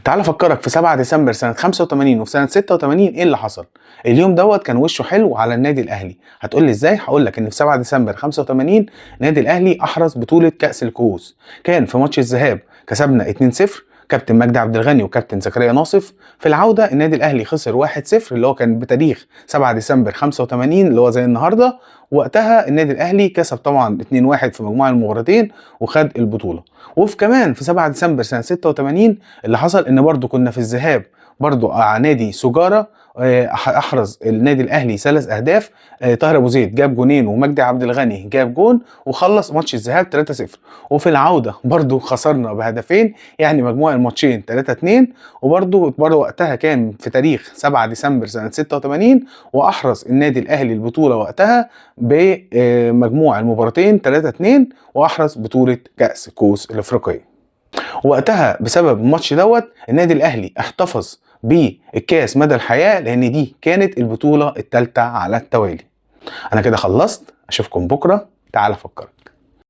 تعال افكرك في 7 ديسمبر سنة 85 وفي سنة 86 ايه اللي حصل. اليوم دوت كان وشه حلو على النادي الاهلي. هتقول لي ازاي؟ هقول لك ان في 7 ديسمبر 85 النادي الاهلي احرز بطولة كأس الكؤوس. كان في ماتش الذهاب كسبنا 2-0، كابتن مجدي عبد الغني وكابتن زكريا ناصف. في العودة النادي الاهلي خسر 1-0 اللي هو كان بتاريخ 7 ديسمبر 85 اللي هو زي النهارده. وقتها النادي الاهلي كسب طبعا 2-1 في مجموع المباراتين وخد البطولة. وفي كمان في 7 ديسمبر سنة 86 اللي حصل ان برضو كنا في الذهاب برضو على نادي سجارة. احرز النادي الاهلي 3 اهداف. طاهر ابو زيد جاب جونين ومجدي عبد الغني جاب جون وخلص ماتش الذهاب 3-0. وفي العوده برضو خسرنا بهدفين، يعني مجموع الماتشين 3-2. وبرضو وقتها كان في تاريخ 7 ديسمبر سنه 86 واحرز النادي الاهلي البطوله وقتها بمجموع المباراتين 3-2 واحرز بطوله كاس الكؤوس الافريقيه. وقتها بسبب الماتش دوت النادي الاهلي احتفظ بالكاس مدى الحياه لان دي كانت البطوله الثالثه على التوالي. انا كده خلصت، اشوفكم بكره. تعال افكرك.